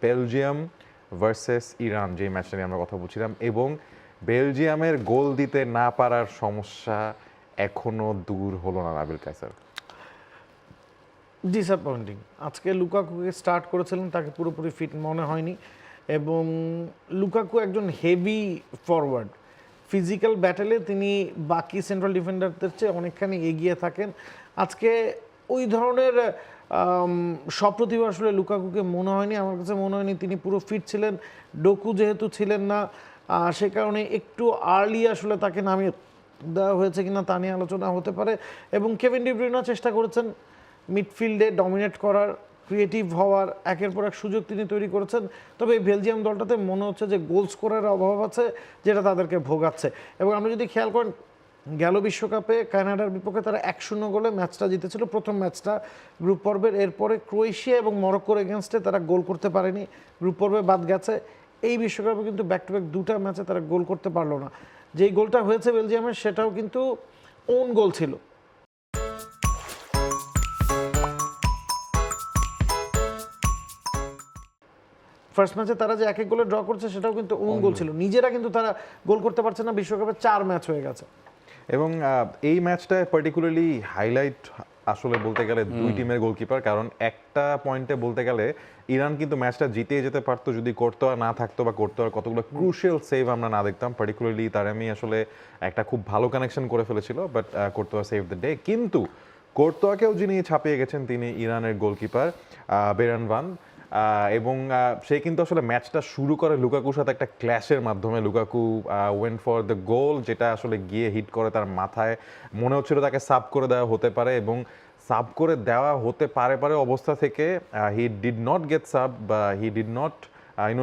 Belgium versus Iran যে ম্যাচটা নিয়ে আমরা কথা বলছিলাম, এবং বেলজিয়ামের গোল দিতে না পারার সমস্যা এখনো দূর হলো না নাবিল কায়সার। ডিসঅ্যাপয়েন্টিং। আজকে লুকাকুকে স্টার্ট করেছিলেন, তাকে পুরোপুরি ফিট মনে হয়নি, এবং লুকাকু একজন হেভি ফরওয়ার্ড, ফিজিক্যাল ব্যাটেলে তিনি বাকি সেন্ট্রাল ডিফেন্ডারদের চেয়ে অনেকখানি এগিয়ে থাকেন। আজকে ওই ধরনের সপ্রতিভা আসলে লুকাকুকে মনে হয়নি, আমার কাছে মনে হয়নি তিনি পুরো ফিট ছিলেন। ডোকু যেহেতু ছিলেন না, সে কারণে একটু আর্লি আসলে তাকে নামিয়ে দেওয়া হয়েছে কিনা তা নিয়ে আলোচনা হতে পারে। এবং কেভিন ডি ব্রুইনা চেষ্টা করেছেন মিডফিল্ডে ডমিনেট করার, ক্রিয়েটিভ হওয়ার, একের পর এক সুযোগ তিনি তৈরি করেছেন। তবে এই বেলজিয়াম দলটাতে মনে হচ্ছে যে গোল স্কোরের অভাব আছে, যেটা তাদেরকে ভোগাচ্ছে। এবং আপনি যদি খেয়াল করেন, গেল বিশ্বকাপে কানাডার বিপক্ষে তারা 1-0 গোলে ম্যাচটা জিতেছিল, প্রথম ম্যাচটা গ্রুপ পর্বের। এরপরে ক্রোয়েশিয়া এবং মরক্কোর এগেনস্টে তারা গোল করতে পারেনি, গ্রুপ পর্বে বাদ গেছে। এই বিশ্বকাপে কিন্তু ব্যাক টু ব্যাক দুটা ম্যাচে তারা গোল করতে পারলো না। যেই গোলটা হয়েছে বেলজিয়ামের, সেটাও কিন্তু ওন গোল ছিল। ফার্স্ট ম্যাচে তারা যে 1-1 গোলে ড্র করছে, সেটাও কিন্তু ওন গোল ছিল। নিজেরা কিন্তু তারা গোল করতে পারছে না। বিশ্বকাপে 4 ম্যাচ হয়ে গেছে। এবং এই ম্যাচটায় পার্টিকুলারলি হাইলাইট আসলে বলতে গেলে দুই টিমের গোলকিপার, কারণ একটা পয়েন্টে বলতে গেলে ইরান কিন্তু ম্যাচটা জিতে যেতে পারতো যদি কোর্তোয়া না থাকতো, বা কোর্তোয়ার কতগুলো ক্রুশিয়াল সেভ আমরা না দেখতাম। পার্টিকুলারলি তারেমি আসলে একটা খুব ভালো কানেকশন করে ফেলেছিল, but Karatoya save the day. কিন্তু কোর্তোয়াকেও যিনি ছাপিয়ে গেছেন তিনি ইরানের গোলকিপার বেরান ভান, এবং সে কিন্তু আসলে ম্যাচটা শুরু করে লুকাকুর সাথে একটা ক্ল্যাশের মাধ্যমে। লুকাকু ওয়েন্ট ফর দ্য গোল, যেটা আসলে গিয়ে হিট করে তার মাথায়। মনে হচ্ছিল তাকে সাব করে দেওয়া হতে পারে, এবং সাব করে দেওয়া হতে পারে অবস্থা থেকে he did not get sub, বা he did not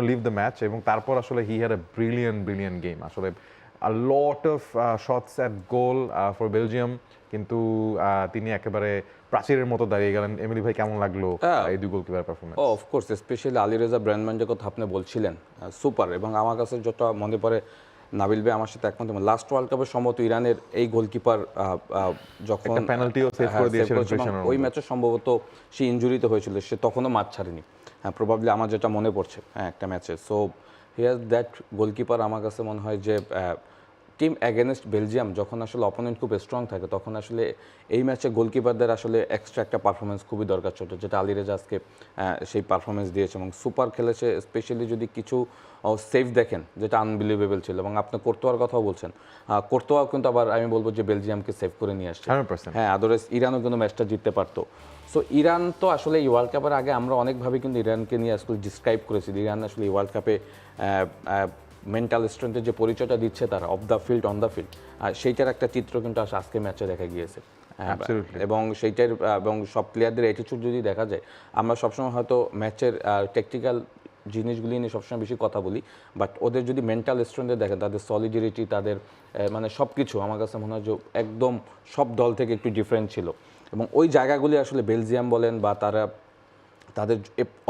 leave the match. এবং তারপর আসলে he had a brilliant game. আসলে a lot of shots at goal for Belgium, কিন্তু তিনি একেবারে প্রাচীরের মতো দাঁড়িয়ে গেলেন। এমিলি ভাই, কেমন লাগলো এই দুই goalkeeper performance? Of course, specially Alireza ব্র্যান্ডম্যান যে কথা আপনি বলছিলেন, সুপার। এবং আমার কাছে যেটা মনে পড়ে, নাবিল ভাই আমার সাথে একমত, লাস্ট ওয়ার্ল্ড কাপের সম্ভবত ইরানের এই গোলকিপার যখন পেনাল্টিও সেভ করে দিয়েছিলেন, ওই ম্যাচে সম্ভবত সে ইনজুরিতে হয়েছিল, সে তখনও মাঠ ছাড়েনি। হ্যাঁ, প্রবাবলি আমার যেটা মনে পড়ছে, হ্যাঁ, একটা ম্যাচে। সো হিয়ার দ্যাট গোলকিপার আমার কাছে মনে হয় যে টিম অ্যাগেনস্ট বেলজিয়াম যখন আসলে অপোনেন্ট খুব স্ট্রং থাকে, তখন আসলে এই ম্যাচে গোলকিপারদের আসলে এক্সট্রা একটা পারফরমেন্স খুবই দরকার ছোট, যেটা আলীরেজা আজকে সেই পারফরমেন্স দিয়েছে এবং সুপার খেলেছে। স্পেশালি যদি কিছু সেভ দেখেন, যেটা আনবিলিভেবল ছিল। এবং আপনি কোর্তোয়ার কথাও বলছেন, কোর্তোয়াও কিন্তু আবার আমি বলবো যে বেলজিয়ামকে সেভ করে নিয়ে আসছে। 100%। হ্যাঁ, আদারওয়াইজ ইরানও কিন্তু ম্যাচটা জিততে পারতো। সো ইরান তো আসলে এই ওয়ার্ল্ড কাপের আগে আমরা অনেকভাবে কিন্তু ইরানকে নিয়ে আসলে ডিসক্রাইব করেছি। ইরান আসলে এই ওয়ার্ল্ড কাপে মেন্টাল স্ট্রেংথের যে পরিচয়টা দিচ্ছে তারা of the field, on the field, সেইটার একটা চিত্র কিন্তু আজকে ম্যাচে দেখা গিয়েছে। এবং সেইটার এবং সব প্লেয়ারদের অ্যাটিটিউড যদি দেখা যায়, আমরা সবসময় হয়তো ম্যাচের টেকনিক্যাল জিনিসগুলি নিয়ে সবসময় বেশি কথা বলি, বাট ওদের যদি মেন্টাল স্ট্রেংথে দেখেন, তাদের সলিডারিটি, তাদের মানে সব কিছু আমার কাছে মনে হয় যে একদম সব দল থেকে একটু ডিফারেন্ট ছিল। এবং ওই জায়গাগুলি আসলে বেলজিয়াম বলেন বা তাদের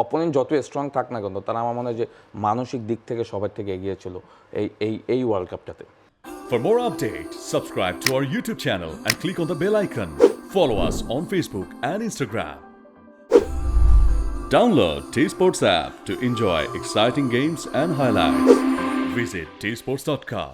অপোনেন্ট যত স্ট্রং থাক না কেন, তারা আমার মনে হয় যে মানসিক দিক থেকে সবার থেকে এগিয়ে ছিল এই world কাপটাতে। For more updates, subscribe to our YouTube channel and click on the bell icon. Follow us on Facebook and Instagram. Download T-Sports app to enjoy exciting games and highlights. Visit tsports.com.